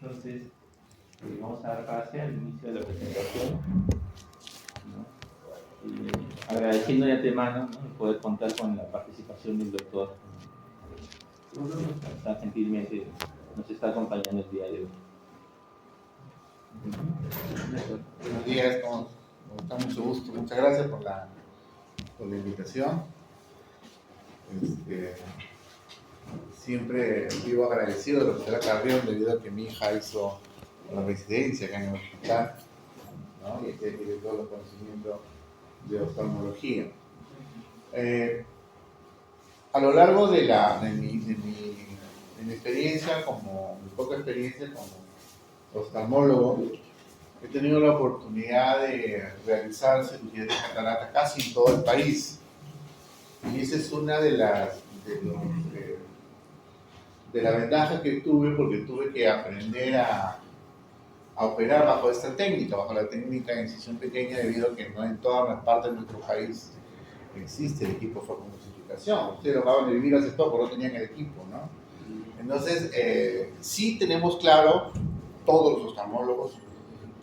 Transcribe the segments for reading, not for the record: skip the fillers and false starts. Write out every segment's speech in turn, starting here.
Entonces, vamos a dar pase al inicio de la presentación, ¿no? Y agradeciendo de antemano, ¿no?, poder contar con la participación del doctor tan gentilmente nos está acompañando el día de hoy. Buenos días, con mucho gusto. Muchas gracias por la invitación. Siempre vivo agradecido de la doctora Carrión debido a que mi hija hizo la residencia acá en el hospital, ¿no? Y que tiene todos los conocimientos de oftalmología. A lo largo de mi experiencia, mi poca experiencia como oftalmólogo, he tenido la oportunidad de realizar cirugía de catarata casi en todo el país. Y esa es una de las ventajas que tuve, porque tuve que aprender a operar bajo esta técnica, bajo la técnica de incisión pequeña, debido a que no en todas las partes de nuestro país existe el equipo de fotomusificación. Ustedes lo acaban de vivir hace poco, no tenían el equipo, ¿no? Entonces, sí tenemos claro, todos los oftalmólogos,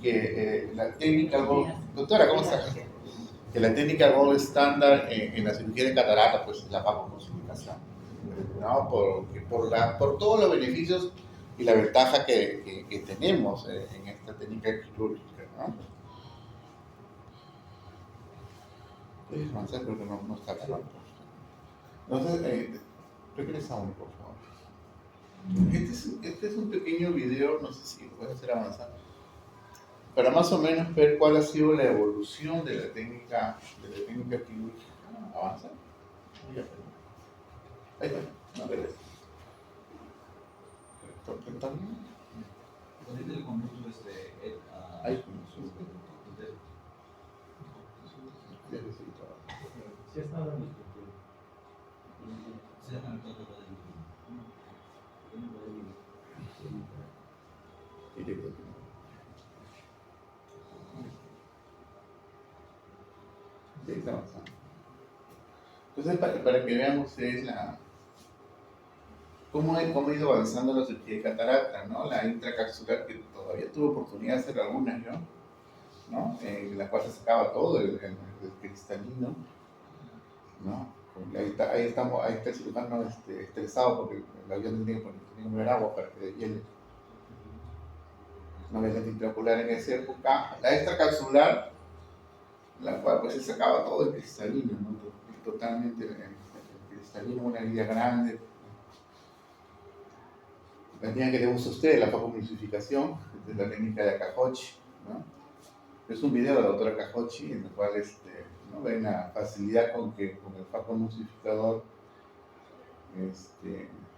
que la técnica doctora, ¿cómo está? Que la técnica gold estándar en la cirugía de catarata pues es la fotomusificación, ¿no? Por todos los beneficios y la ventaja que tenemos en esta técnica quirúrgica, ¿no? Puedes avanzar, creo que no está claro. Entonces, regresa uno, por favor. Este es un pequeño video, no sé si puede hacer avanzar, para más o menos ver cuál ha sido la evolución de la técnica quirúrgica. ¿Avanza? Ahí está, no regresa. ¿Está bien? Ahí. Sí, está dando. Sí, está avanzando. Entonces, para que vean ustedes cómo ha ido avanzando la cirugía de catarata, ¿no? La intracapsular, que todavía tuve oportunidad de hacer algunas yo, ¿no? En la cual se sacaba todo el cristalino, ¿no? Ahí está el cirujano estresado porque el avión tenía que beber agua para que hiele. No había lente intraocular en esa época. La extracapsular, la cual pues se sacaba todo el cristalino, ¿no? Totalmente el cristalino, una herida grande. La técnica que le gusta a usted, la fotomusificación, es la técnica de Akahochi, ¿no? Es un video de la doctora Akahochi en el cual ¿no?, ven la facilidad con que con el fotomusificador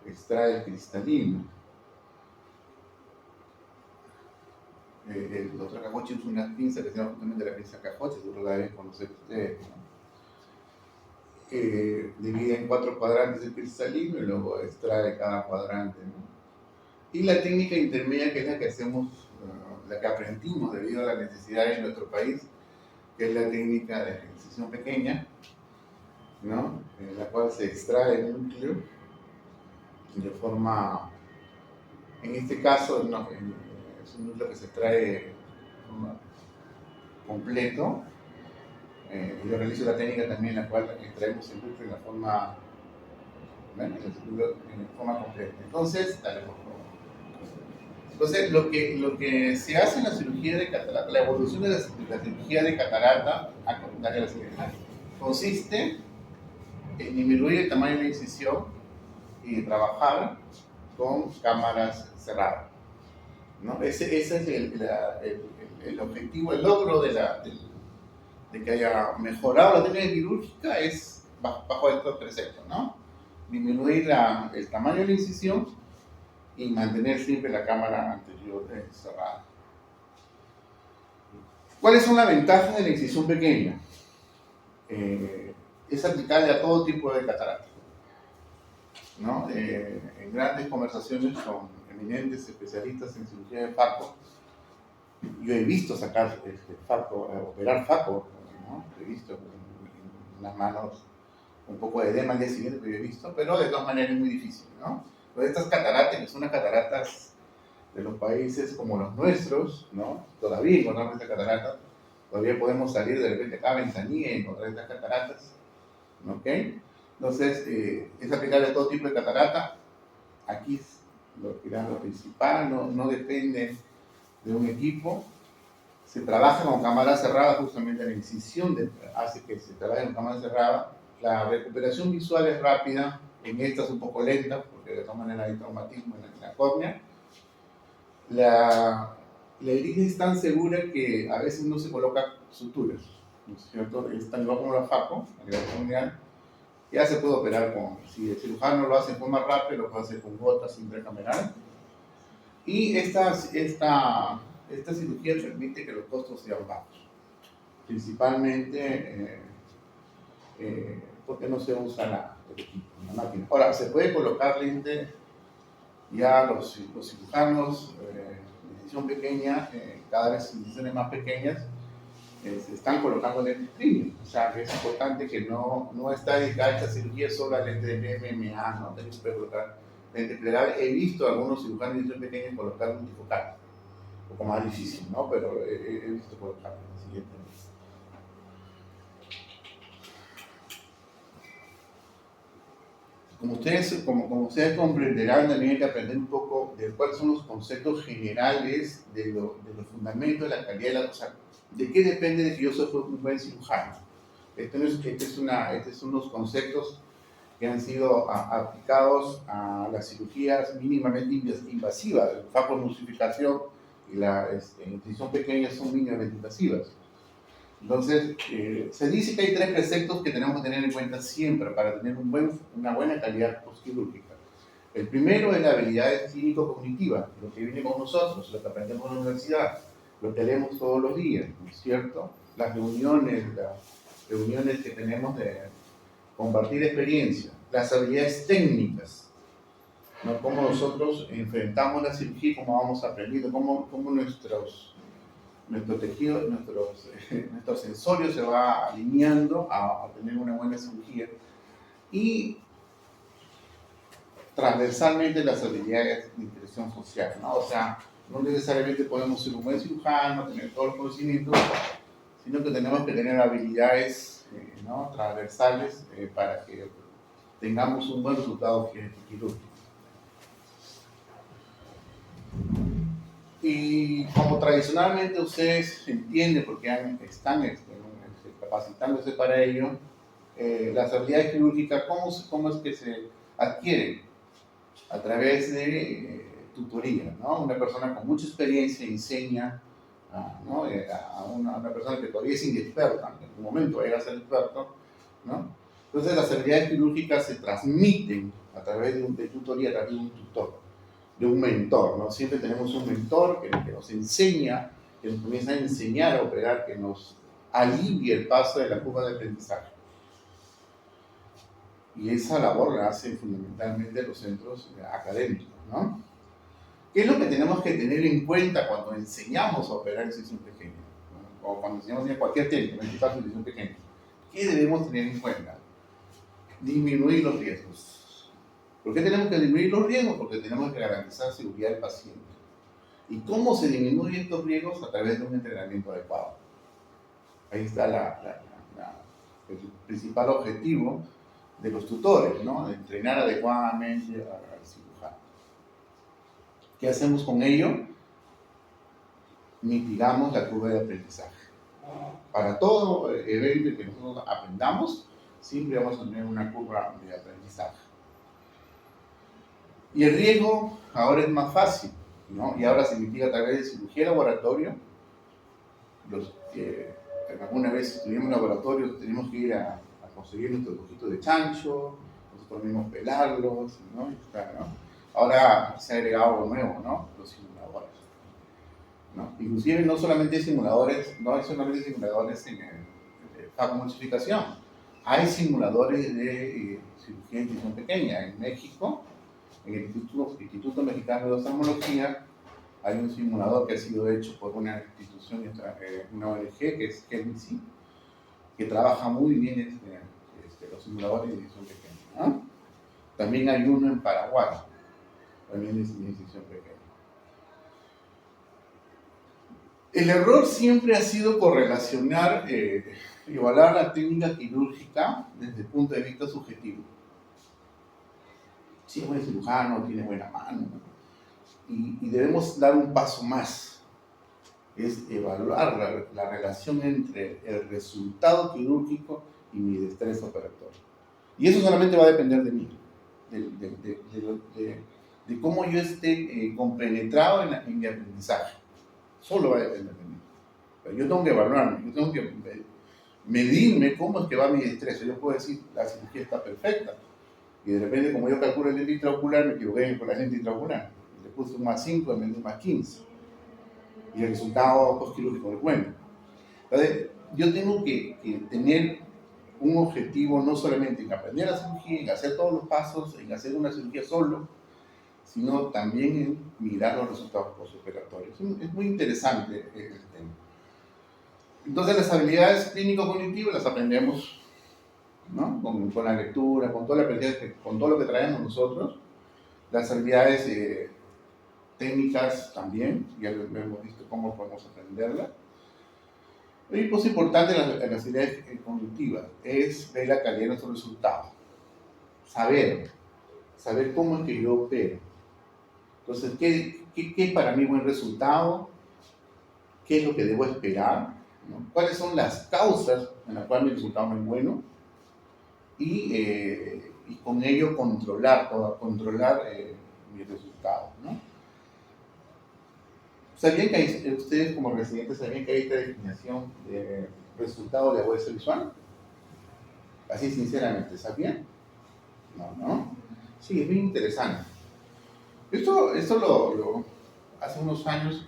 extrae el cristalino. El doctor Akahochi usa una pinza que se llama justamente la pinza Akahochi, seguro la deben conocer ustedes, ¿no? Divide en 4 cuadrantes el cristalino y luego extrae cada cuadrante, ¿no? Y la técnica intermedia, que es la que hacemos, la que aprendimos debido a las necesidades de nuestro país, que es la técnica de incisión pequeña, ¿no? En la cual se extrae el núcleo de forma, en este caso, no, es un núcleo que se extrae de forma completo. Yo realizo la técnica también en la cual extraemos el núcleo en la forma, ¿ven? En forma completa. Entonces, dale, por favor. Entonces, lo que se hace en la cirugía de catarata, la evolución de la cirugía de catarata, consiste en disminuir el tamaño de la incisión y trabajar con cámaras cerradas, ¿no? Ese es el objetivo, el logro de que haya mejorado la técnica quirúrgica es bajo estos preceptos, ¿no? Disminuir el tamaño de la incisión y mantener siempre la cámara anterior cerrada. ¿Cuáles son las ventajas de la incisión pequeña? Es aplicable a todo tipo de catarata, ¿no? En grandes conversaciones con eminentes especialistas en cirugía de FACO, yo he visto sacar operar FACO, ¿no? He visto en las manos un poco de edema al día siguiente, pero he visto, pero de todas maneras es muy difícil, ¿no? Pero estas cataratas, que son unas cataratas de los países como los nuestros, ¿no? Todavía encontramos estas cataratas, todavía podemos salir de repente acá a Ventanilla y encontrar estas cataratas, ¿ok? Entonces, es aplicable a todo tipo de catarata. Aquí es lo principal, no depende de un equipo. Se trabaja con cámara cerrada, justamente la incisión hace que se trabaje con cámara cerrada. La recuperación visual es rápida, en esta es un poco lenta, porque de todas maneras hay traumatismo en la córnea. La herida es tan segura que a veces no se coloca suturas, ¿no es cierto? Es tan igual como la FACO, a nivel mundial. Ya se puede operar si el cirujano lo hace en forma rápida, lo puede hacer con gotas intracameral. Y esta cirugía permite que los costos sean bajos, principalmente porque no se usa el equipo, la máquina. Ahora, se puede colocar lente, ya los cirujanos de incisión pequeña, cada vez incisiones más pequeñas, se están colocando lentes premium. O sea, que es importante que no está dedicada esta cirugía solo a lentes de MMA, no se puede colocar lente plegal. He visto a algunos cirujanos de incisión pequeña colocar multifocal, un poco más difícil, ¿no? Pero he visto colocar el siguiente. Como ustedes comprenderán, también hay que aprender un poco de cuáles son los conceptos generales de los fundamentos de la calidad de la cosa. ¿De qué depende de que yo soy un buen cirujano? Estos son los conceptos que han sido aplicados a las cirugías mínimamente invasivas. La facoemulsificación y la incisión pequeña son mínimamente invasivas. Entonces, se dice que hay 3 preceptos que tenemos que tener en cuenta siempre para tener una buena calidad postquirúrgica. El primero es la habilidad clínico-cognitiva, lo que viene con nosotros, lo que aprendemos en la universidad, lo que leemos todos los días, ¿no es cierto? Las reuniones que tenemos de compartir experiencia, las habilidades técnicas, ¿no? Cómo nosotros enfrentamos la cirugía, cómo vamos aprendiendo, cómo nuestro tejido, nuestro sensorio se va alineando a tener una buena cirugía. Y transversalmente las habilidades de interacción social, ¿no? O sea, no necesariamente podemos ser un buen cirujano, tener todos los conocimientos, sino que tenemos que tener habilidades ¿no? transversales para que tengamos un buen resultado quirúrgico. Y como tradicionalmente ustedes entienden, porque están capacitándose para ello, las habilidades quirúrgicas, ¿cómo es que se adquieren? A través de tutoría, ¿no? Una persona con mucha experiencia enseña ¿no? a una persona que todavía es inexperta, en algún momento era ser experto, ¿no? Entonces las habilidades quirúrgicas se transmiten a través de tutoría, a través de un tutor, de un mentor, ¿no? Siempre tenemos un mentor que nos enseña, que nos comienza a enseñar a operar, que nos alivia el paso de la curva de aprendizaje. Y esa labor la hacen fundamentalmente los centros académicos, ¿no? ¿Qué es lo que tenemos que tener en cuenta cuando enseñamos a operar en incisión pequeña? ¿No? O cuando enseñamos a cualquier técnica, en este caso incisión pequeña. ¿Qué debemos tener en cuenta? Disminuir los riesgos. ¿Por qué tenemos que disminuir los riesgos? Porque tenemos que garantizar seguridad del paciente. ¿Y cómo se disminuyen estos riesgos? A través de un entrenamiento adecuado. Ahí está el principal objetivo de los tutores, ¿no? De entrenar adecuadamente al cirujano. ¿Qué hacemos con ello? Mitigamos la curva de aprendizaje. Para todo evento que nosotros aprendamos, siempre vamos a tener una curva de aprendizaje. Y el riesgo ahora es más fácil, ¿no? Y ahora se mitiga a través de cirugía de laboratorio. Los que alguna vez estuvimos en laboratorio tenemos que ir a conseguir nuestros ojitos de chancho, nosotros mismos pelarlos, ¿no? ¿no? Ahora se ha agregado algo nuevo, ¿no? Los simuladores, ¿no? Inclusive no solamente simuladores en facoemulsificación, hay simuladores de cirugía de incisión pequeña. En México, en el Instituto Mexicano de Oftalmología, hay un simulador que ha sido hecho por una institución, una ONG, que es Helmsi, que trabaja muy bien los simuladores de incisión pequeña, ¿no? También hay uno en Paraguay, también de incisión pequeña. El error siempre ha sido correlacionar, evaluar la técnica quirúrgica desde el punto de vista subjetivo. Si es buen cirujano, tiene buena mano, ¿no? Y debemos dar un paso más, es evaluar la relación entre el resultado quirúrgico y mi destreza operatoria. Y eso solamente va a depender de mí, de cómo yo esté compenetrado en mi aprendizaje. Solo va a depender de mí. Pero yo tengo que evaluarme, yo tengo que medirme cómo es que va mi destreza. Yo puedo decir, la cirugía está perfecta. Y de repente, como yo calculo el lente intraocular, me equivoqué con la lente intraocular. Le puse un más 5 en vez de un más 15. Y el resultado postquirúrgico es bueno. Entonces, yo tengo que tener un objetivo no solamente en aprender la cirugía, en hacer todos los pasos, en hacer una cirugía solo, sino también en mirar los resultados postoperatorios. Es muy interesante el tema. Entonces, las habilidades clínico-cognitivas las aprendemos, ¿no? Con la lectura, con toda la aprendizaje, con todo lo que traemos nosotros. Las habilidades técnicas también, ya lo hemos visto cómo podemos aprenderlas. Y cosa importante en las habilidades cognitivas es ver la calidad de nuestros resultados. Saber cómo es que yo opero. Entonces, ¿qué es para mí buen resultado? ¿Qué es lo que debo esperar? ¿No? ¿Cuáles son las causas en las cuales mi resultado no es bueno? Y con ello controlar mis resultados, ¿no? ¿Sabían que ustedes como residentes sabían que hay esta definición de resultado de agudeza visual? Así sinceramente, ¿sabían? No. Sí, es muy interesante. Esto hace unos años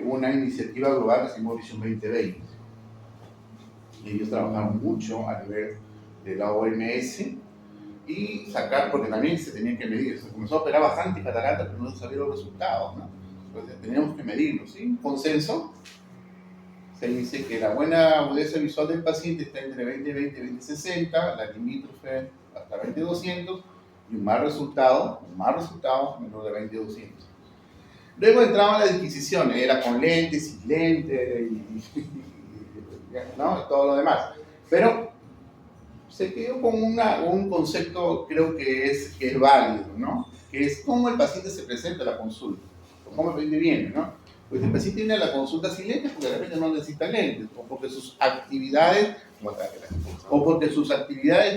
hubo una iniciativa global que se llamó Visión 2020. Y ellos trabajaron mucho a nivel de la OMS y sacar, porque también se tenían que medir. Se comenzó a operar bastante catarata, pero no salieron los resultados, ¿no? Entonces teníamos que medirlo, ¿sí? Consenso. Se dice que la buena agudeza visual del paciente está entre 20/20 y 20/60, la limítrofe hasta 20/200 y un mal resultado menor de 20/200. Luego entraban las disquisiciones, era con lentes, sin lentes, ¿no? Todo lo demás. Pero se quedó con un concepto, creo que es válido, ¿no? Que es cómo el paciente se presenta a la consulta, cómo el paciente viene, ¿no? Pues el paciente viene a la consulta sin lentes porque de repente no necesita lentes, o porque sus actividades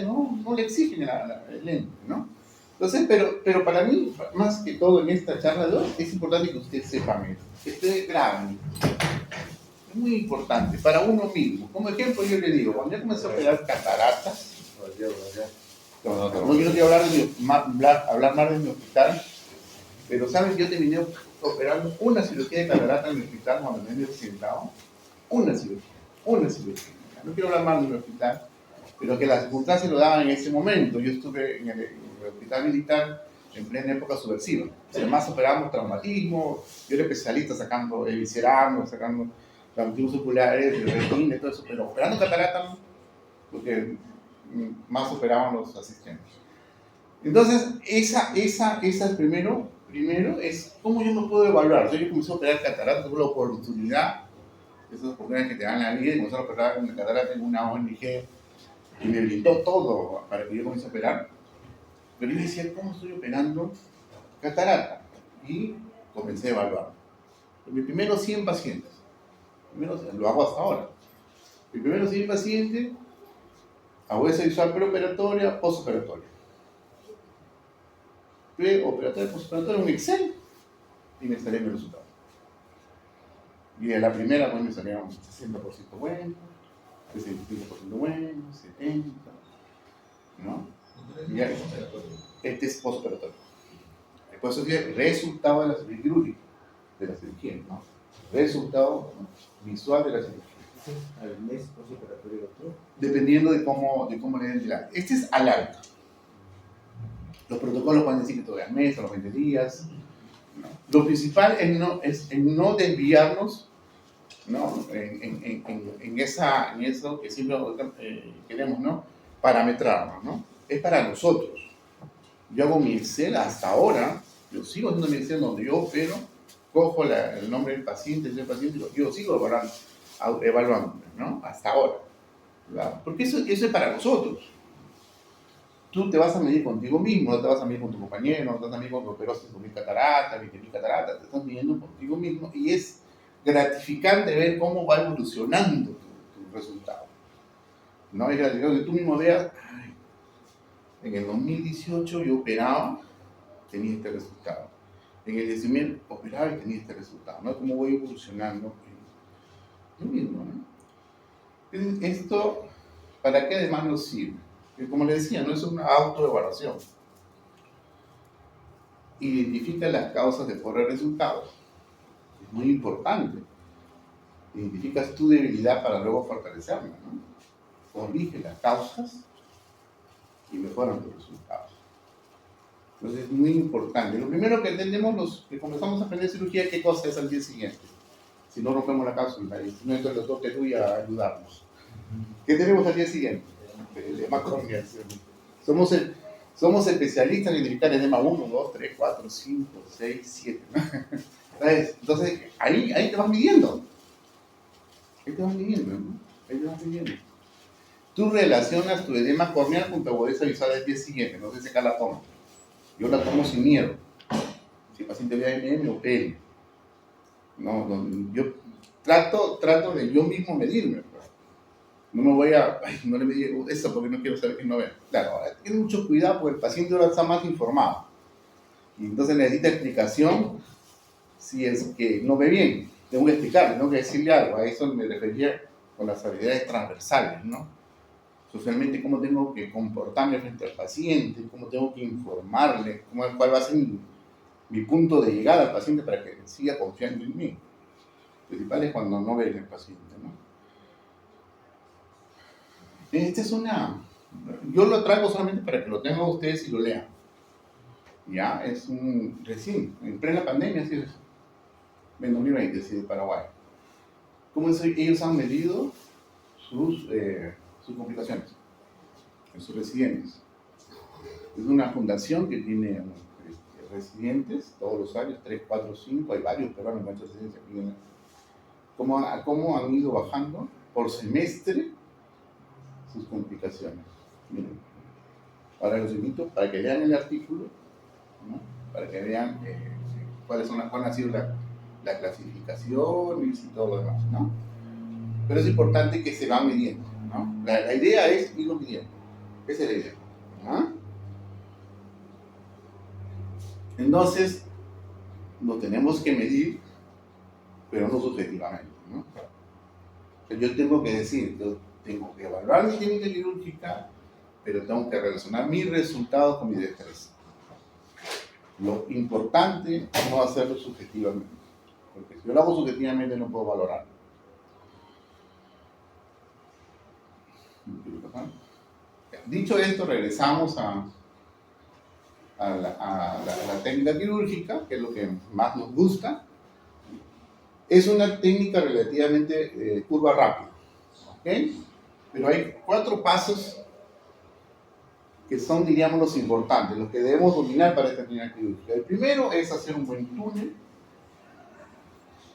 no le exigen el lente, ¿no? Entonces, pero para mí, más que todo en esta charla de hoy, es importante que usted sepa esto, que usted grabe. Es muy importante para uno mismo. Como ejemplo, yo le digo, cuando yo comencé a operar cataratas, no quiero hablar más de mi hospital, pero ¿saben? Yo terminé operando una cirugía de catarata en mi hospital cuando me he accidentado. Una cirugía. No quiero hablar más de mi hospital, pero que las circunstancias lo daban en ese momento. Yo estuve en el hospital militar en plena época subversiva. Además operamos traumatismo, yo era especialista sacando viscerano, sacando traumatismos oculares, de retina y todo eso, pero operando catarata no, porque más operaban los asistentes. Entonces, esa primero es cómo yo me puedo evaluar. Yo comencé a operar catarata, tuve la oportunidad, esas oportunidades que te dan la vida, y comencé a operar con catarata en una ONG y me brindó todo para que yo comience a operar. Pero yo decía, ¿cómo estoy operando catarata? Y comencé a evaluar. Mis primeros 100 pacientes, lo hago hasta ahora. Mis primeros 100 pacientes, agudeza visual preoperatoria, postoperatoria. Preoperatoria, postoperatoria, un Excel, y me salían los resultados. Y de la primera, pues me salían 60% bueno, 65% bueno, 70%, ¿no? Ya, este es postoperatorio. Después eso es resultado de la cirugía quirúrgica, de la cirugía, ¿no? Resultado visual de la cirugía. Al mes postoperatorio otro. Dependiendo de cómo le den el alta. Este es al alta. Los protocolos pueden decir que todavía al mes, a los 20 días. ¿No? Lo principal es no desviarnos, ¿no? en eso que siempre queremos, ¿no? Parametrarnos, ¿no? Es para nosotros. Yo hago mi Excel hasta ahora, yo sigo haciendo mi Excel donde yo opero cojo el nombre del paciente, yo sigo evaluando, ¿no? Hasta ahora. ¿Verdad? Porque eso es para nosotros. Tú te vas a medir contigo mismo, no te vas a medir con tu compañero, no te vas a medir con tu operosis, con mi catarata, 20.000 cataratas, te estás midiendo contigo mismo y es gratificante ver cómo va evolucionando tu resultado. ¿No? Es gratificante que tú mismo veas, ay, en el 2018 yo operaba, tenía este resultado. En el 19 operaba y tenía este resultado, ¿no? Cómo voy evolucionando yo mismo, ¿no? Entonces, esto, ¿para qué además nos sirve? Que como les decía, no es una autoevaluación. Identifica las causas de pobres resultados. Es muy importante. Identificas tu debilidad para luego fortalecerla, ¿no? Corrige las causas y mejoran tus resultados. Entonces es muy importante. Lo primero que entendemos los que comenzamos a aprender cirugía, ¿qué cosa es al día siguiente? Si no rompemos la cápsula, y si no, entonces los doctores voy a ayudarnos. ¿Qué tenemos al día siguiente? El edema corneal. Somos especialistas en identificar el edema 1, 2, 3, 4, 5, 6, 7. ¿No? Entonces, ahí te vas midiendo. Ahí te vas midiendo, ¿no? Ahí te vas midiendo. Tú relacionas tu edema corneal con tu agudeza visual del día siguiente. No sé si acá la tomo. Yo la tomo sin miedo. Si el paciente ve AMM, opere. No, yo trato de yo mismo medirme. Pues. No me voy a, ay, no le medí eso porque no quiero saber que no ve. Claro, ahora, ten mucho cuidado porque el paciente ahora está más informado. Y entonces necesita explicación si es que no ve bien. Tengo que explicarle, tengo que decirle algo. A eso me refería con las habilidades transversales, ¿no? Socialmente, cómo tengo que comportarme frente al paciente, cómo tengo que informarle, cuál va a ser mi punto de llegada al paciente para que siga confiando en mí. Lo principal es cuando no ve el paciente, ¿no? Yo lo traigo solamente para que lo tengan ustedes y lo lean. Ya, es recién, en plena pandemia, así es. En 2020, sí, de Paraguay. ¿Cómo ellos han medido sus complicaciones en sus residentes? Es una fundación que tiene residentes todos los años, 3, 4, 5, hay varios peruanos en nuestra residencia. ¿Cómo han ido bajando por semestre sus complicaciones? Miren, ahora los invito para que lean el artículo, ¿no? Para que vean cuál ha sido la clasificación y todo lo demás, ¿no? Pero es importante que se va midiendo, ¿no? La idea es irlo midiendo. Esa es la idea, ¿no? Entonces, lo tenemos que medir, pero no subjetivamente, ¿no? O sea, yo tengo que decir, yo tengo que evaluar mi técnica quirúrgica, pero tengo que relacionar mis resultados con mi destreza. Lo importante es no hacerlo subjetivamente, porque si yo lo hago subjetivamente no puedo valorarlo. Dicho esto, regresamos a la técnica quirúrgica, que es lo que más nos gusta. Es una técnica relativamente curva rápida, ¿ok? Pero hay 4 pasos que son, diríamos, los importantes, los que debemos dominar para esta técnica quirúrgica. El primero es hacer un buen túnel.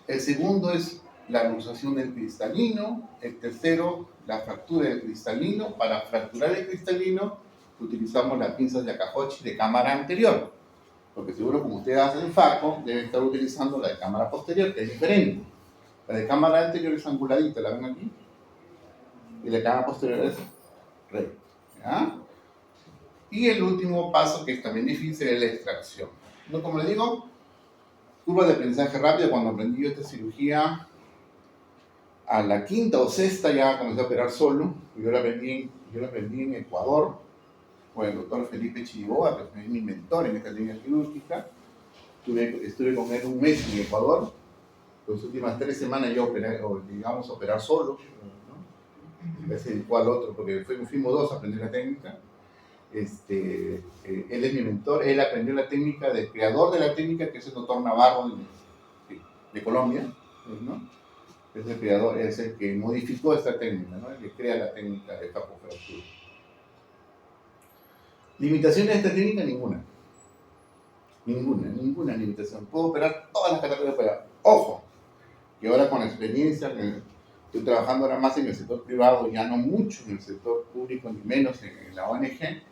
El segundo es la luxación del cristalino. El tercero, la fractura del cristalino. Para fracturar el cristalino utilizamos las pinzas de Akahochi de cámara anterior, porque seguro como ustedes hacen el FACO, deben estar utilizando la de cámara posterior, que es diferente. La de cámara anterior es anguladita, ¿la ven aquí? Y la cámara posterior es recta, ¿ya? Y el último paso, que es también difícil, es la extracción. ¿No? Como les digo, curva de aprendizaje rápido. Cuando aprendí yo esta cirugía, a la 5ª o 6ª ya comencé a operar solo. Yo la aprendí en Ecuador, con el doctor Felipe Chiriboga, que fue mi mentor en esta técnica quirúrgica. Estuve con él un mes en Ecuador. Las últimas 3 semanas yo llegamos a operar solo, ¿no? Se dedicó al otro, porque fuimos 2 a aprender la técnica. Él es mi mentor, él aprendió la técnica del creador de la técnica, que es el doctor Navarro de Colombia, ¿no? Es el creador, es el que modificó esta técnica, ¿no? El que crea la técnica de capofractura. Limitaciones de esta técnica, ninguna. Ninguna limitación. Puedo operar todas las cataratas que pueda. Ojo, que ahora con la experiencia, estoy trabajando ahora más en el sector privado, ya no mucho en el sector público, ni menos en la ONG,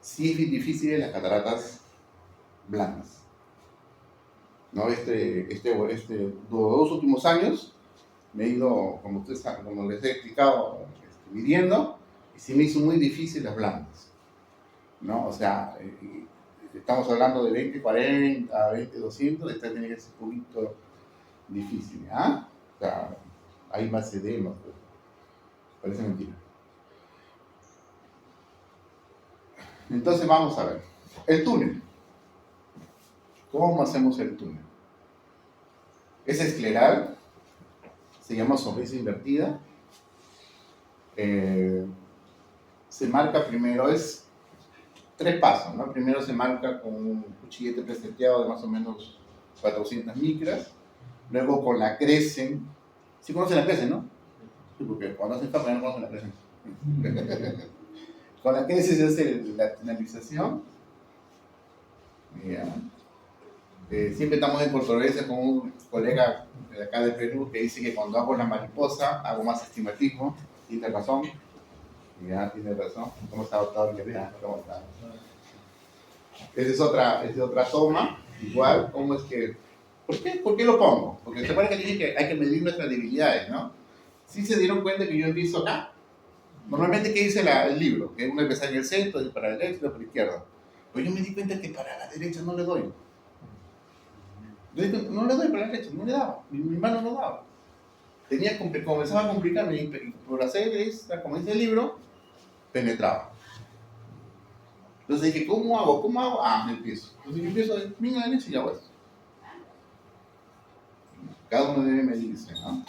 sí es difícil en las cataratas blandas. ¿No? Los 2 últimos años me he ido, como ustedes saben, como les he explicado, midiendo, y sí me hizo muy difícil las blandas, ¿no? O sea, estamos hablando de 20-40, 20-200, esta tiene que ser un poquito difícil, ¿ah? O sea, hay más edema, pues. Parece mentira. Entonces vamos a ver, el túnel. ¿Cómo hacemos el túnel? Es escleral, se llama sonrisa invertida. Se marca primero, es 3 pasos, ¿no? Primero se marca con un cuchillete preseteado de más o menos 400 micras, luego con la Crescent. ¿Sí conocen la Crescent, no? Sí, porque cuando hacen capa no conocen la Crescent. Con la Crescent se hace la finalización. Ya. Siempre estamos en controversia con un colega de acá de Perú que dice que cuando hago la mariposa hago más estigmatismo. Tiene razón. Ya, tiene razón. ¿Cómo está, doctor? ¿Cómo está? Esa es otra toma. Igual, ¿cómo es que...? ¿Por qué lo pongo? Porque se acuerdan que dije que hay que medir nuestras debilidades, ¿no? ¿Sí se dieron cuenta que yo empiezo acá? Normalmente, ¿qué dice el libro? Que uno empieza en el centro, y para la derecha y para la izquierda. Pues yo me di cuenta que para la derecha no le doy. No le doy para la derecha, no le daba. Mi mano no daba. Comenzaba a complicarme y por hacer esta, como dice el libro, penetraba. Entonces dije, ¿cómo hago? Ah, me empiezo. Entonces yo empiezo de mi derecha y hago esto. Cada uno debe medirse, ¿no?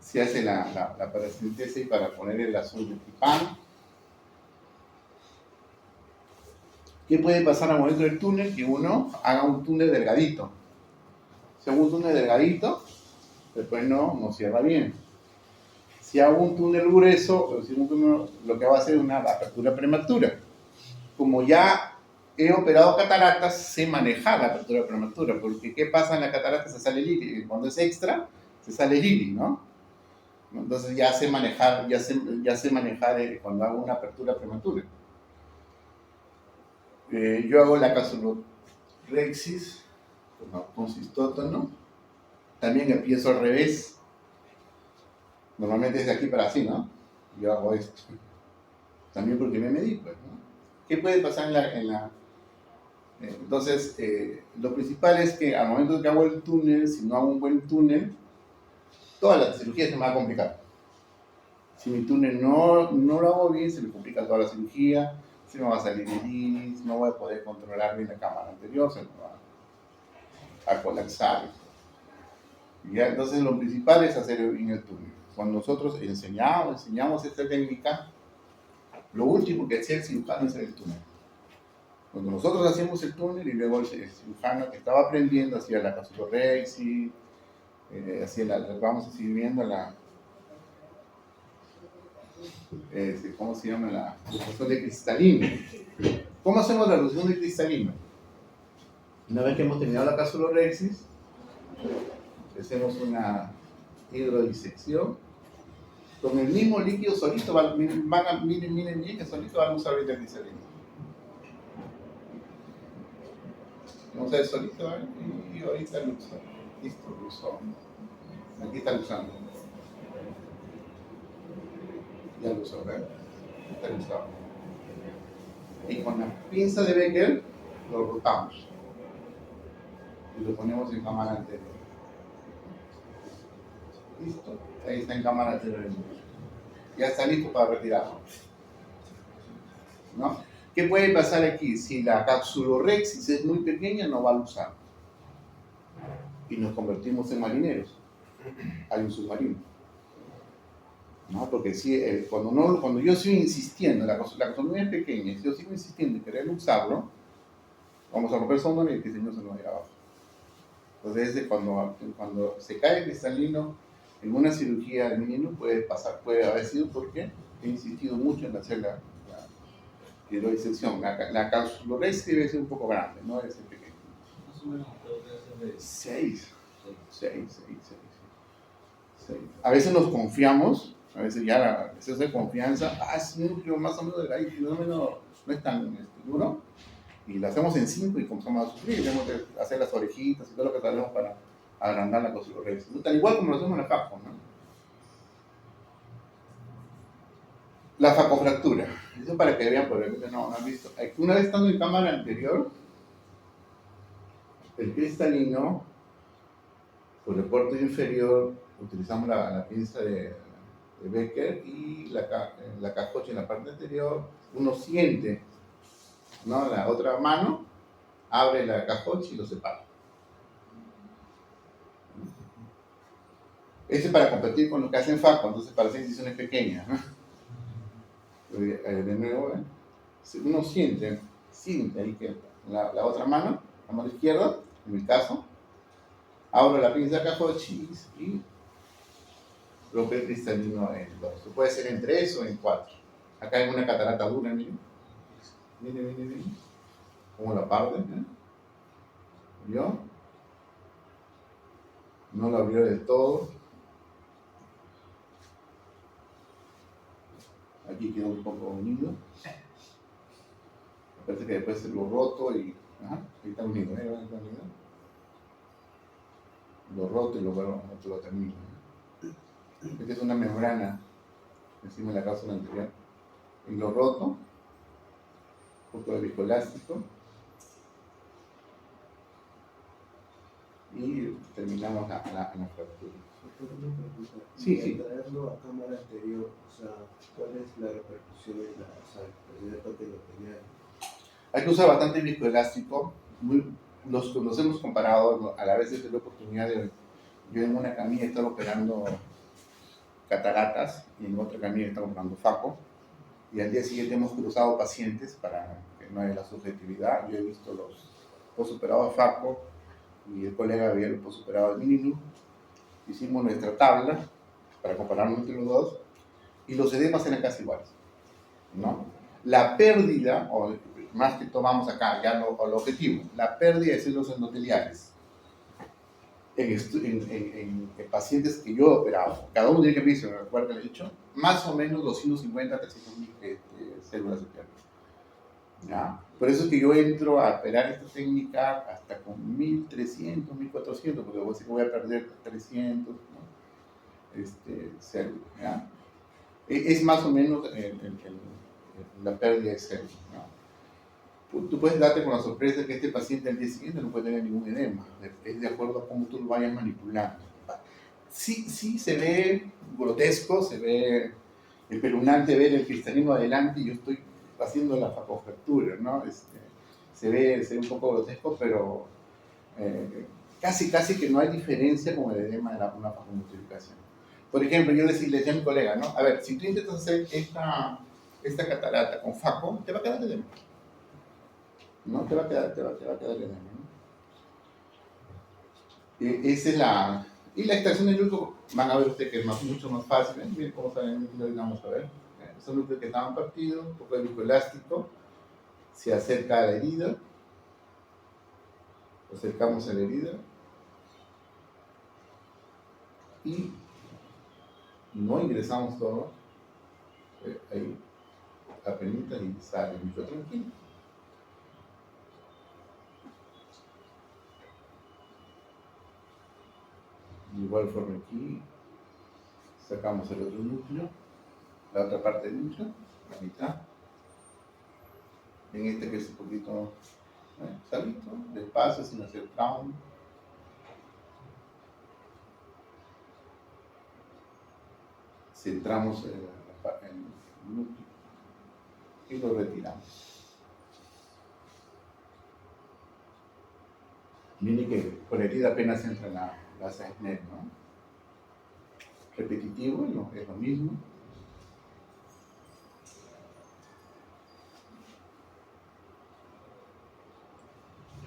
Se hace la paracentesis para poner el azul de Tipán. ¿Qué puede pasar al momento del túnel? Que uno haga un túnel delgadito. Si hago un túnel delgadito, después no cierra bien. Si hago un túnel grueso, lo que va a hacer es una apertura prematura. Como ya he operado cataratas, sé manejar la apertura prematura, porque ¿qué pasa en la catarata? Se sale el iris. Cuando es extra, se sale el iris, ¿no? Entonces ya sé manejar cuando hago una apertura prematura. Yo hago la capsulorhexis con cistótono. También empiezo al revés. Normalmente es de aquí para así, ¿no? Yo hago esto. También porque me medí, pues, ¿no? ¿Qué puede pasar entonces, lo principal es que al momento que hago el túnel, si no hago un buen túnel, toda la cirugía se me va a complicar. Si mi túnel no lo hago bien, se me complica toda la cirugía, se me va a salir el iris, no voy a poder controlar bien la cámara anterior, se me va a colapsar. ¿Ya? Entonces, lo principal es hacer bien el túnel. Cuando nosotros enseñamos esta técnica, lo último que hacía el cirujano es hacer el túnel. Cuando nosotros hacíamos el túnel y luego el cirujano que estaba aprendiendo hacía la capsulorhexis, vamos a seguir viendo ¿cómo se llama? La reducción de cristalino. ¿Cómo hacemos la reducción de cristalino? Una vez que hemos terminado la capsulorhexis, hacemos una hidrodisección. Con el mismo líquido solito, miren bien que solito vamos a abrir el cristalino. Vamos a ver solito, ¿eh? Y ahorita lo uso. Listo, lo uso. Aquí está usando. Ya lo uso, ¿verdad? Está usado. Y con la pinza de Becker lo rotamos. Y lo ponemos en cámara anterior. Listo. Ahí está en cámara anterior. Ya está listo para retirarlo. ¿No? ¿Qué puede pasar aquí? Si la capsulorhexis es muy pequeña, no va a usar. Y nos convertimos en marineros. Hay un submarino. ¿No? Porque si, cuando yo sigo insistiendo, la capsulorhexis es pequeña, si yo sigo insistiendo en querer usarlo, vamos a romper el sondón y el cristalino se nos va a ir abajo. Entonces, cuando se cae el cristalino en una cirugía de mínimo, puede haber sido porque he insistido mucho en hacer quedó excepción. La capsuloresis debe ser un poco grande, no debe ser pequeña. Más o menos podría ser de 6. 6. A veces nos confiamos, a veces ya la exceso de confianza, es un núcleo más o menos delgadito, no es tan duro, y lo hacemos en 5 y comenzamos a sufrir, tenemos que hacer las orejitas y todo lo que sabemos para agrandar la capsuloresis. Tal igual como lo hacemos en la FACO, ¿no? La facofractura, eso para que vean, por ejemplo, no han visto. Una vez estando en cámara anterior, el cristalino, por el puerto inferior, utilizamos la pinza de Becker y la cajocha en la parte anterior, uno siente, ¿no? La otra mano abre la cajocha y lo separa. Ese es para competir con lo que hacen FACO, entonces para hacer incisiones pequeñas, ¿no? De nuevo, uno siente ahí que la otra mano, la mano izquierda, en mi caso, abro la pinza cajochis y rompe el cristalino en 2. Puede ser en 3 o en 4. Acá hay una catarata dura, miren. Miren. Como la parte, ¿eh? ¿Vio? No lo abrió del todo. Aquí quedó un poco unido. Me parece que después se lo roto y... Ajá, ahí está unido, ¿eh? Está unido. Lo roto y lo termino. Esta es una membrana encima de la cápsula anterior. Y lo roto, un poco de viscoelástico. Y terminamos la fractura. Sí. Traerlo a cámara anterior, o sea, ¿cuál es la repercusión en la parte de lo penal? Hay que usar bastante viscoelástico. Los hemos comparado, a la vez he tenido la oportunidad de... Yo en una camilla estaba operando cataratas y en otra camilla estaba operando FACO. Y al día siguiente hemos cruzado pacientes para que no haya la subjetividad. Yo he visto los posoperados FACO y el colega había el posoperado de Mininu. Hicimos nuestra tabla para compararnos entre los dos y los edemas eran casi iguales, ¿no? La pérdida, o más que tomamos acá, ya lo objetivo, la pérdida de células endoteliales en pacientes que yo he operado, cada uno tiene que medirse, recuerda que le he dicho, más o menos 250 a 300 mil células se pierden. ¿Ya? Por eso es que yo entro a operar esta técnica hasta con 1300, 1400, porque voy a perder 300, ¿no? Células. ¿Ya? Es más o menos la pérdida de células, ¿no? Tú puedes darte con la sorpresa que este paciente al día siguiente no puede tener ningún edema, es de acuerdo a cómo tú lo vayas manipulando. Sí se ve grotesco, se ve espeluznante ver el cristalino adelante y yo estoy haciendo la facofractura, ¿no? Se ve un poco grotesco, pero casi que no hay diferencia con el edema de una facomultiplicación. Por ejemplo, yo le decía a mi colega, ¿no? A ver, si tú intentas hacer esta catarata con faco, te va a quedar edema. ¿No? Te va a quedar edema, ¿no? Esa es la... Y la extracción del núcleo, van a ver ustedes que es mucho más fácil. Miren cómo sale el núcleo, vamos a ver. Son núcleos que estaban partidos, un poco de viscoelástico, se acerca a la herida, lo acercamos a la herida y no ingresamos todo, ahí apenas y sale mucho tranquilo. De igual forma aquí sacamos el otro núcleo, la otra parte del núcleo, la mitad. En este que es un poquito salito, despacio, sin hacer trauma. Centramos el núcleo y lo retiramos. Miren que por herida apenas entra la SNET, ¿no? Repetitivo, es lo mismo.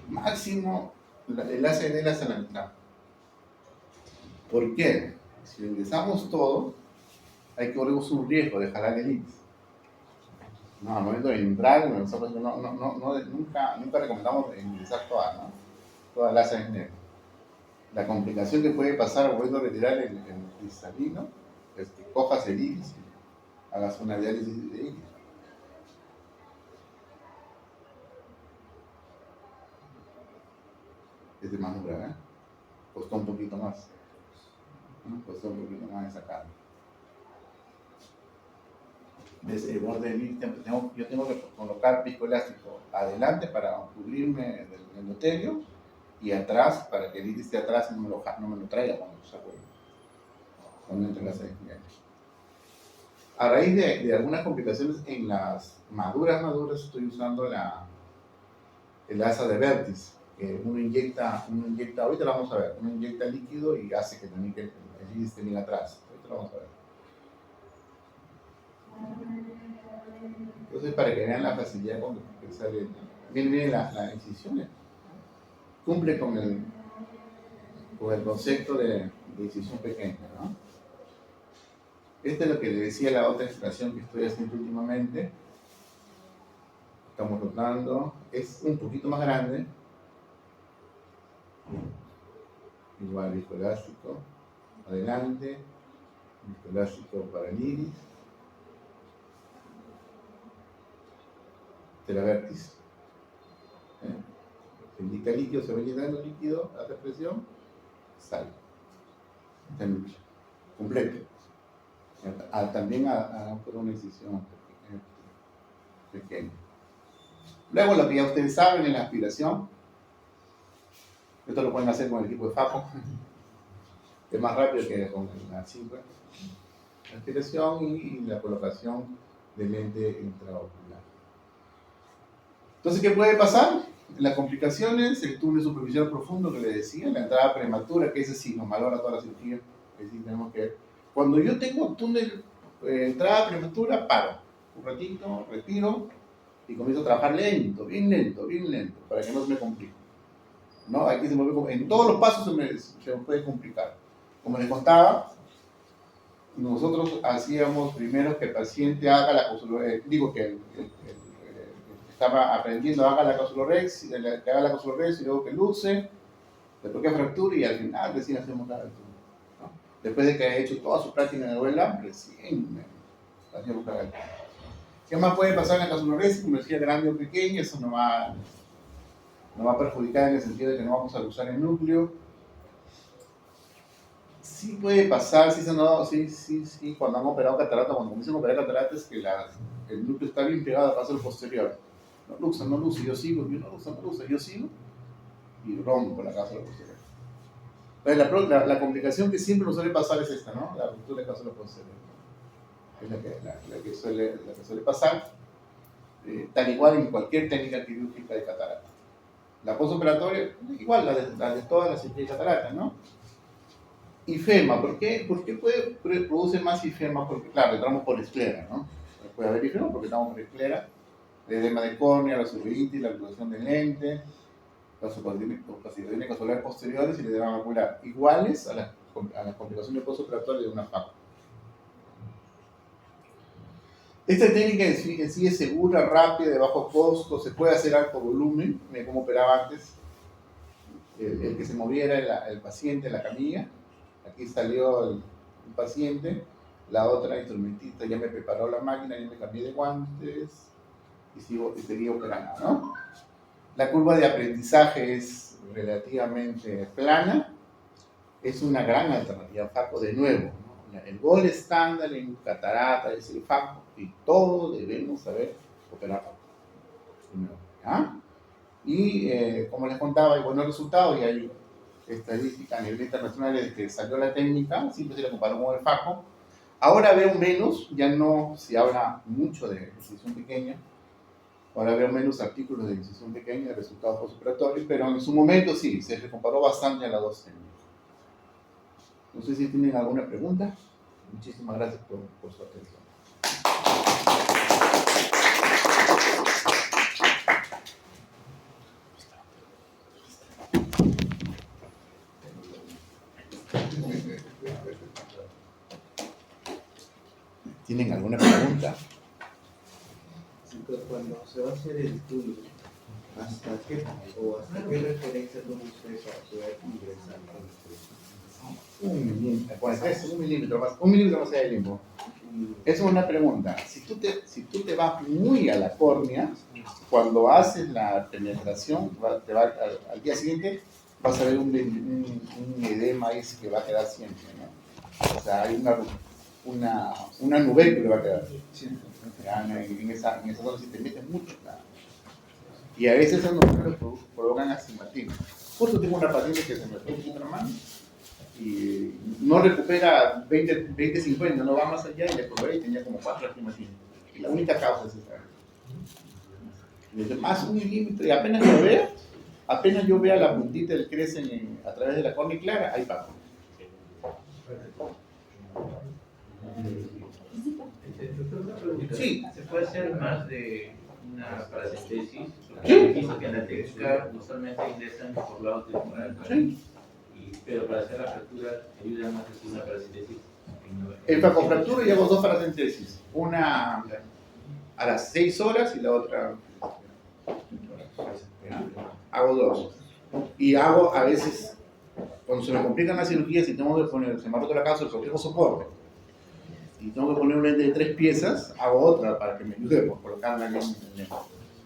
Máximo, el ACN hasta la mitad. ¿Por qué? Si ingresamos todo, hay que correr un riesgo de jalar el índice. No, al momento de entrar, nosotros nunca recomendamos ingresar todas, ¿no? Todas las en negro. La complicación que puede pasar al momento de retirar el cristalino es que cojas el iris y hagas una diálisis de iris. Es de más dura, ¿eh? Costó un poquito más. ¿No? Costó un poquito más de sacarlo. ¿Ves? El borde del iris, yo tengo que colocar pico elástico adelante para cubrirme del endotelio y atrás para que el iris esté atrás y no me lo traiga cuando entre la señal. A raíz de algunas complicaciones en las maduras estoy usando el asa de Vertis, que uno inyecta, ahorita lo vamos a ver, uno inyecta líquido y hace que también el iris esté bien atrás. Ahorita lo vamos a ver. Entonces, para que vean la facilidad con que sale, miren las incisiones, cumple con el concepto de incisión pequeña, ¿no? Este es lo que le decía la otra extracción que estoy haciendo últimamente. Estamos rotando, es un poquito más grande, igual viscoelástico, adelante, viscoelástico para el iris, Tela Vertis. Se indica líquido, se va inyectando líquido, hace presión, sale. Está el núcleo, completo. También por una incisión pequeña. Luego, lo que ya ustedes saben es la aspiración. Esto lo pueden hacer con el equipo de FACO. Es más rápido que con la simple. La aspiración y la colocación de lente intraocular. Entonces, ¿qué puede pasar? Las complicaciones, el túnel superficial profundo que le decía, la entrada prematura, que ese sí nos valora toda la cirugía. Que sí tenemos que ver. Cuando yo tengo túnel, entrada prematura, paro. Un ratito, respiro y comienzo a trabajar lento, bien lento, para que no se me complique. ¿No? Aquí en todos los pasos se me puede complicar. Como les contaba, nosotros hacíamos primero que el paciente haga la que estaba aprendiendo haga la causulorex, que haga la causulorex y luego que luce, después que fracture y al final recién hacemos la altura, ¿no? Después de que haya hecho toda su práctica en el UELAM, recién hacemos la altura. ¿Qué más puede pasar en la causulorex? Como decía, grande o pequeña, eso no va a perjudicar en el sentido de que no vamos a usar el núcleo. Sí puede pasar, sí, cuando han operado catarata, cuando comienzan a operar catarata es que el núcleo está bien pegado al paso posterior. No luce, yo sigo, yo sigo y rompo la cápsula posterior. Entonces, la complicación que siempre nos suele pasar es esta, ¿no? La ruptura de cápsula posterior. Es la que suele pasar, tal igual en cualquier técnica quirúrgica de catarata. La postoperatoria, igual, la de todas las cirugías de catarata, ¿no? IFEMA, ¿por qué produce más IFEMA? Porque, claro, entramos por esclera, ¿no? Puede haber IFEMA porque estamos por esclera, el edema de córnea, la celulitis, la ocultación del lente, los opacidades vasculares posteriores y el edema macular, iguales a las complicaciones postoperatoриas de una FACO. Esta técnica en sí es segura, rápida, de bajo costo, se puede hacer alto volumen, como operaba antes, el que se moviera el paciente en la camilla. Aquí salió el paciente, la otra instrumentista ya me preparó la máquina, ya me cambié de guantes y seguí operando, ¿no? La curva de aprendizaje es relativamente plana, es una gran alternativa FACO de nuevo, ¿no? El gol estándar en catarata es el FACO y todos debemos saber operar FACO. ¿Ah? Y como les contaba, hay buenos resultados y hay estadística a nivel internacional desde que salió la técnica, siempre se la comparó con el FACO. Ahora veo menos, ya no se habla mucho de incisión pequeña, ahora veo menos artículos de incisión pequeña, de resultados postoperatorios, pero en su momento sí, se comparó bastante a las dos técnicas. No sé si tienen alguna pregunta. Muchísimas gracias por su atención. ¿Tienen alguna pregunta? cuando se va a hacer el túnel, ¿hasta qué referencia toma usted para poder ingresar con el Un milímetro, pues es un milímetro más allá del limbo. Esa es una pregunta. Si tú te vas muy a la córnea, cuando haces la penetración, al día siguiente vas a ver un edema ahí que va a quedar siempre, ¿no? O sea, hay una nube que le va a quedar. Ya, en esa zona si te metes mucho, claro. Y a veces esas nubes provocan astigmatismo. Justo tengo una paciente que se me fue un mano y no recupera 20-50, no va más allá y le probé y tenía como 4 astigmatismos. Y la única causa es esa. Desde más 1 milímetro y apenas yo vea la puntita del crecen a través de la córnea clara, ahí pasa. Sí. ¿Se puede hacer más de una paracentesis? Sí. He visto que en la técnica usualmente ingresan por lado temporal. Sí. Pero para hacer la fractura ayuda más que una paracentesis. En facofractura yo hago 2 paracentesis. Una a las 6 horas y la otra. Hago 2. Y hago a veces, cuando se me complican las cirugías, si tengo que poner, se me ha roto la causa, porque tengo soporte. Y tengo que poner un lente de 3 piezas, hago otra para que me ayude por colocarla en el lente.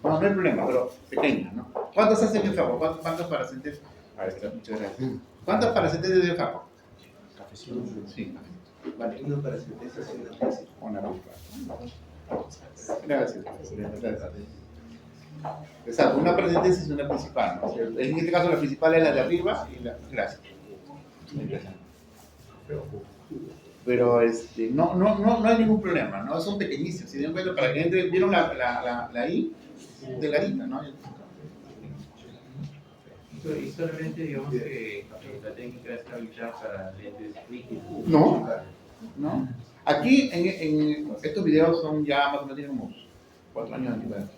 Bueno, no hay problema, pero pequeña, ¿no? ¿Cuántas hacen en faco? ¿Cuántas paracentesis? Ahí está, muchas gracias. ¿Cuántas paracentesis de faco? Sí. Vale, una paracentesis y una tesis. Una Gracias. Gracias. Exacto, una paracentesis y una principal, ¿no? En este caso la principal es la de arriba y la... Gracias. Pero no hay ningún problema, ¿no? Son pequeñísimos. Si den cuenta, para que entre, ¿vieron la I? Delgadita, ¿no? Y solamente digamos que la técnica está habilitada para lentes rígidos. No. Aquí en estos videos son ya más o menos como 4 años de antigüedad.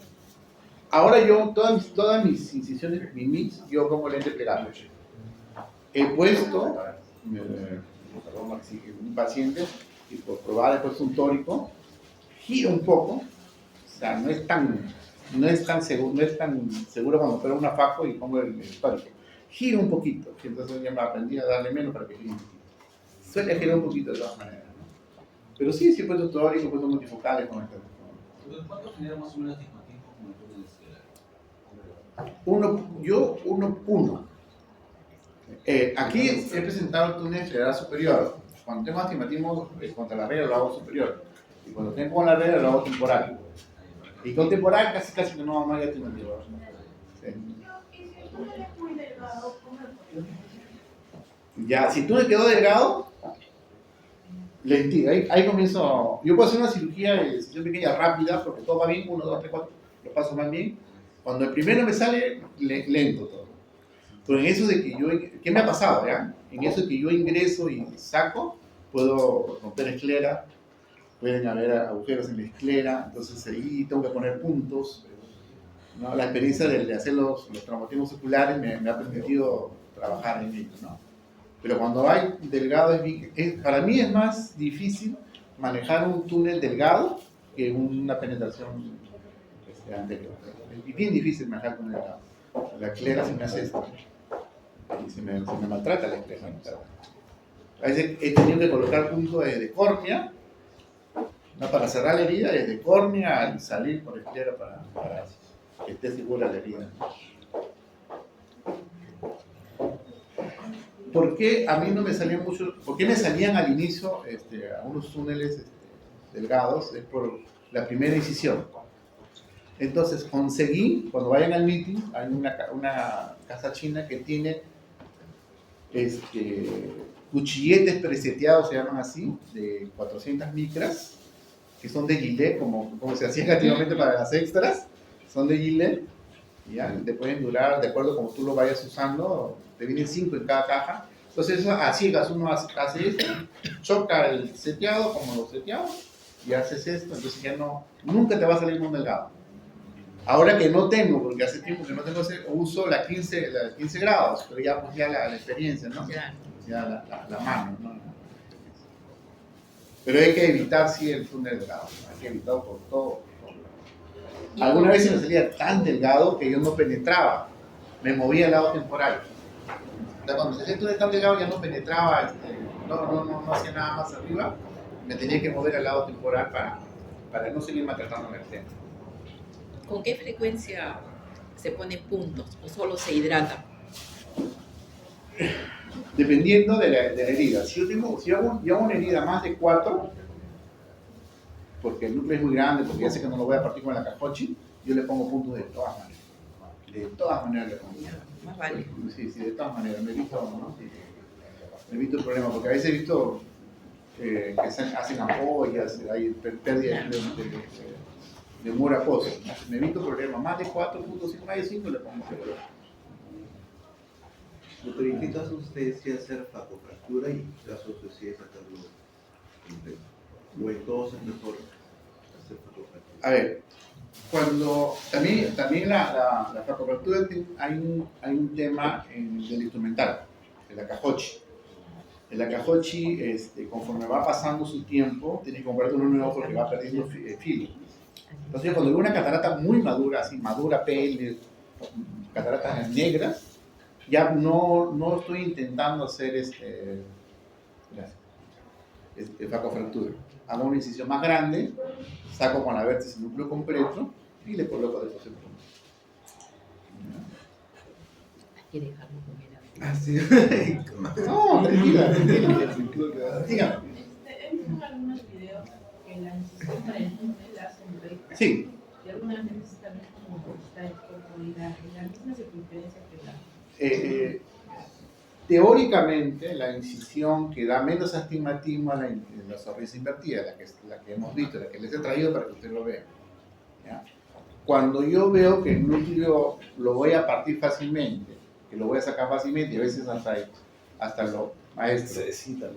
Ahora yo, todas mis incisiones, mi mix, yo pongo lente plegable. He puesto un paciente y por probar he puesto un tórico, gira un poco, o sea, no es tan seguro cuando opero una faco y pongo el tórico. Gira un poquito, y entonces ya me aprendí a darle menos para que gire un poquito. Suele girar un poquito de todas maneras, ¿no? Pero sí he puesto tórico, he puesto multifocales con esto. ¿Cuánto genera más o menos astigmatismo con el túnel escleral? 1. Aquí he presentado el túnel escleral superior. Cuando tengo astigmatismo contra la regla lo hago superior. Y cuando tengo con la regla lo hago temporal. Y con temporal casi que no hay astigmatismo. Sí. Ya, si tú me quedó delgado, ahí comienzo. Yo puedo hacer una cirugía de incisión pequeña rápida porque todo va bien, 1, 2, 3, 4, lo paso más bien. Cuando el primero me sale, lento todo. Pero en eso de que ¿qué me ha pasado? Ya? En eso de que yo ingreso y saco, puedo romper esclera, pueden haber agujeros en la esclera, entonces ahí tengo que poner puntos, ¿no? La experiencia de hacer los traumatismos oculares me ha permitido trabajar en ello, ¿no? Pero cuando hay delgado, para mí es más difícil manejar un túnel delgado que una penetración anterior. Es bien difícil manejar con el delgado. La esclera se me hace esto. Y se me maltrata la esclera. A veces he tenido que colocar puntos de córnea, ¿no? Para cerrar la herida, desde córnea y salir por esclera para que esté segura la herida. ¿Por qué a mí no me salían mucho? ¿Por qué me salían al inicio algunos túneles delgados? Es por la primera incisión. Entonces conseguí, cuando vayan al meeting, hay una casa china que tiene cuchilletes preseteados, se llaman así, de 400 micras, que son de gilet, como se hacía antiguamente para las extras, son de gilet, ¿ya? Te pueden durar, de acuerdo como tú lo vayas usando, te vienen 5 en cada caja. Entonces eso a ciegas uno hace esto, choca el seteado como los seteados, y haces esto, entonces ya nunca te va a salir muy delgado. Ahora que no tengo, porque hace tiempo que no tengo uso la 15 grados, pero ya pues ya la experiencia, ¿no? Ya la mano, ¿no? Pero hay que evitar, sí, el túnel delgado, hay que evitarlo por todo. Alguna vez se me salía tan delgado que yo no penetraba, me movía al lado temporal. O sea, cuando se hacía túnel tan delgado ya no penetraba, no hacía nada más arriba, me tenía que mover al lado temporal para no seguir maltratando el centro. ¿Con qué frecuencia se pone puntos o solo se hidrata? Dependiendo de la herida. Si yo hago una herida más de 4, porque el núcleo es muy grande, porque ya sé que no lo voy a partir con la cajochi, yo le pongo puntos de todas maneras. De todas maneras le pongo. Más vale. Sí, de todas maneras. Me he visto el problema, porque a veces he visto que hacen ampollas, hay pérdida de humor acuoso. Me he visto problemas. Más de 4 puntos, más de 5 le pongo seguro. Doctor, ¿en qué caso usted decide hacer facofractura y en qué caso usted decide sacarlo completo? ¿O en todos es mejor hacer facofractura? A ver, cuando también la facofractura hay un tema del instrumental, de la cajochi. En la cajochi, conforme va pasando su tiempo, tiene que comprarte uno nuevo porque va perdiendo filo. Entonces, cuando veo una catarata muy madura, así madura, pele, cataratas negras, ya no estoy intentando hacer facofractura. Hago una incisión más grande, saco con la vértice el núcleo completo y le coloco después el punto. Hay que dejarlo comer. Ah, sí. No, tranquila. Dígame. He visto algunos videos que la incisión para el túnel la hacen recta. Sí. Y algunas veces también como está incorporada en la misma circunferencia que la... Teóricamente, la incisión que da menos astigmatismo a la sonrisa invertida, la que hemos visto, la que les he traído para que ustedes lo vean. ¿Ya? Cuando yo veo que el núcleo lo voy a partir fácilmente, que lo voy a sacar fácilmente, y a veces hasta lo maestro.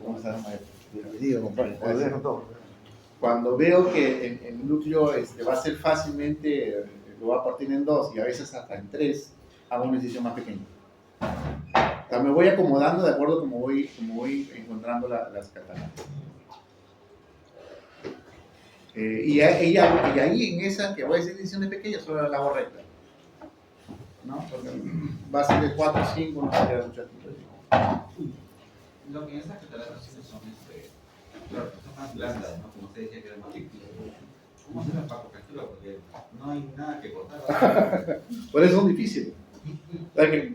¿Cómo estás, maestro? Bienvenido, compadre. Cuando veo que el núcleo va a ser fácilmente, lo va a partir en 2 y a veces hasta en 3, hago una incisión más pequeña. O sea, me voy acomodando de acuerdo como voy encontrando las cataratas. Y ahí en esa que voy a hacer ediciones pequeñas solo la hago recta. ¿No? Porque va a ser de 4 o 5, no sería mucho tiempo. Lo que esas cataratas sí son, claro, son más blandas, ¿no? Como usted decía que eran más difíciles. ¿Cómo hacer la facofractura? Porque no hay nada que cortar. Por eso son difíciles.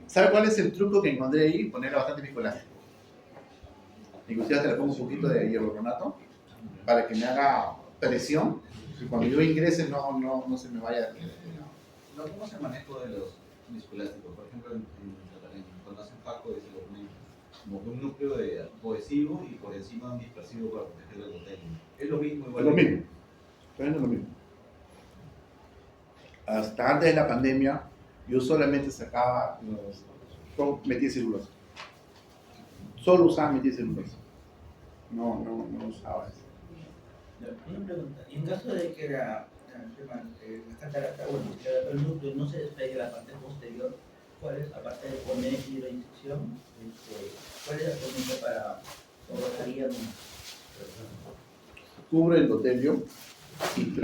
¿Sabe cuál es el truco que encontré ahí? Ponerle bastante viscoelástico. Inclusive hasta le pongo un poquito de hierronato para que me haga presión y cuando yo ingrese no se me vaya. ¿Cómo es el manejo de los viscoelásticos? Por ejemplo, cuando hacen faco, se lo ponen como que un núcleo de cohesivo y por encima un dispersivo para proteger el hotel. ¿Es lo mismo? Igual Es lo mismo. Es lo mismo. Hasta antes de la pandemia, yo solamente sacaba metí celulosa. Solo usaba metí celulosa. No usaba eso. Una pregunta, y en caso de que la catarata, bueno, el núcleo no se despegue la parte posterior, ¿cuál es, aparte de poner hidroincisión, cuál es la técnica para rotaría? Cubre el endotelio y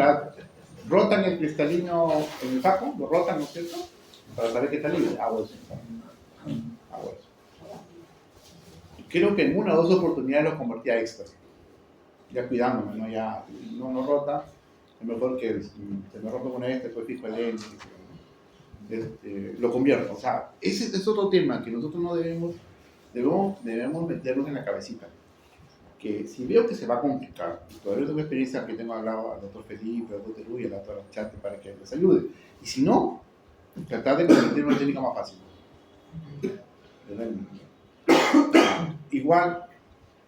rotan el cristalino en el saco, lo rotan, ¿no es cierto? Para saber que está libre. Hago eso. Creo que en 1 o 2 oportunidades lo convertí a extra. Ya cuidándome, ¿no? Ya no rota. Es mejor que se me rompa una vez, después fijo el lente. Lo convierto. O sea, ese es otro tema que nosotros no debemos meternos en la cabecita. Que si veo que se va a complicar, todavía tengo experiencia que tengo al lado al doctor Felipe, al doctor Terú y al doctor Chante para que les ayude. Y si no, tratar de convertir una técnica más fácil. Igual,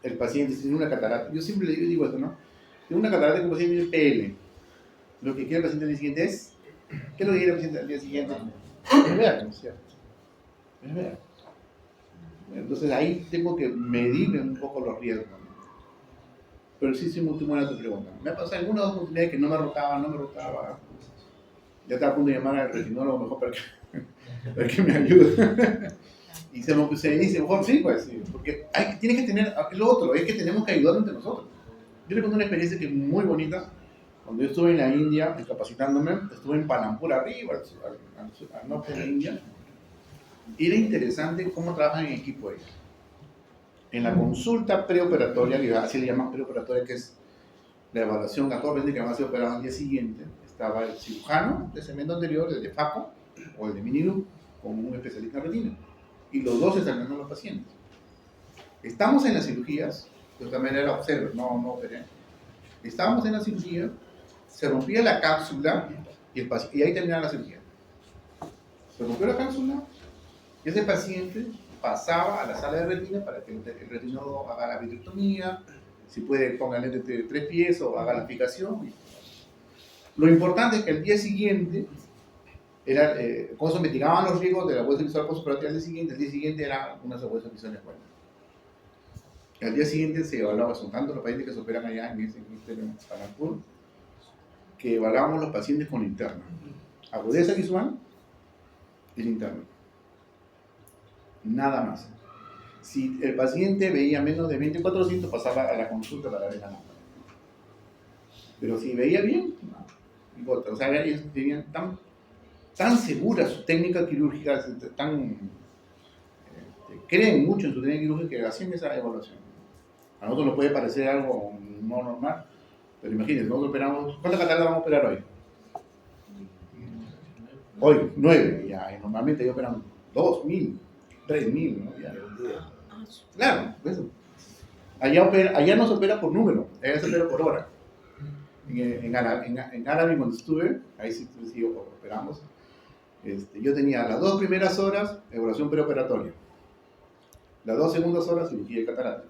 el paciente tiene una catarata. Yo siempre le digo esto, ¿no? Tiene una catarata que el paciente tiene PL. Lo que quiere el paciente al día siguiente es. ¿Qué es lo que quiere el paciente al día siguiente? Es ver, ¿no es cierto? Es ver. Entonces ahí tengo que medir un poco los riesgos. Pero sí, muy buena tu pregunta. Me ha pasado algunas oportunidades que no me rotaba. Ya estaba a punto de llamar al retinólogo mejor para que me ayude. Y se dice, mejor sí, pues sí. Porque tienes que tener, lo otro, es que tenemos que ayudar entre nosotros. Yo le cuento una experiencia que es muy bonita. Cuando yo estuve en la India capacitándome, estuve en Palampur arriba, al norte de la India. Y era interesante cómo trabajan en equipo ellos. En la consulta preoperatoria, que así le llaman preoperatoria, que es la evaluación a todo paciente que va a ser operado al día siguiente, estaba el cirujano de segmento anterior, el de FACO o el de Miniloop, con un especialista en retina. Y los dos examinando a los pacientes. Estamos en las cirugías, de otra manera observen, no operé. Estábamos en la cirugía, se rompía la cápsula y ahí terminaba la cirugía. Se rompió la cápsula y ese paciente pasaba a la sala de retina para que el retinólogo haga la vitrectomía, si puede ponga lente de 3 pies o haga la fijación. Lo importante es que el día siguiente, con eso mitigaban los riesgos de la huesa visual postoperativa el día siguiente era una huesas visuales buenas. Al día siguiente se evaluaba, son tantos los pacientes que se operan allá en Palampur, que evaluábamos los pacientes con linterna. Agudeza visual y linterna. Nada más. Si el paciente veía menos de 2400, pasaba a la consulta para ver la nota. Pero si veía bien, no importa. O sea, ellos tenían tan segura su técnica quirúrgica, creen mucho en su técnica quirúrgica que hacen esa evaluación. A nosotros nos puede parecer algo no normal, pero imagínense, nosotros operamos, ¿cuántas cataratas vamos a operar hoy? Hoy, 9, ya, y normalmente ellos operan 2.000, 3.000, ¿no? Ya. Claro, eso. Allá no se opera por número, allá se opera por hora. En Árabe, cuando estuve, ahí sí operamos. Yo tenía las 2 primeras horas, evaluación preoperatoria. Las 2 segundas horas, cirugía de catarata.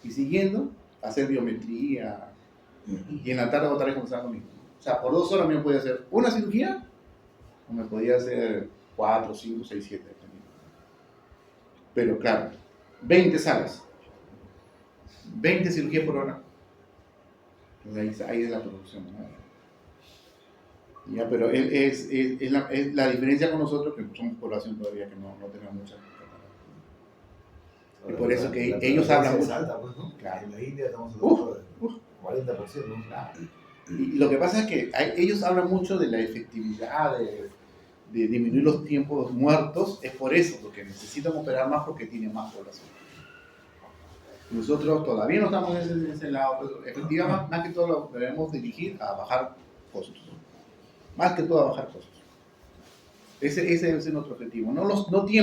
Y siguiendo, hacer biometría. Y en la tarde otra vez comenzar lo mismo. O sea, por 2 horas me podía hacer una cirugía, o me podía hacer 4, 5, 6, 7. Pero claro, 20 salas, 20 cirugías por hora. Entonces ahí es la producción, ¿no? Ya, pero es la diferencia con nosotros, que somos población todavía que no tenemos mucha. Y por eso que ellos hablan mucho. Alta, pues, ¿no? Claro. En la India estamos hablando de 40%, ¿no? Claro. Y lo que pasa es que ellos hablan mucho de la efectividad, de disminuir los tiempos muertos, es por eso, porque necesitan operar más porque tienen más población. Nosotros todavía no estamos en ese lado, pero efectivamente, más que todo lo debemos dirigir a bajar costos. Más que todo a bajar costos. Ese debe ser nuestro objetivo, no tiempo.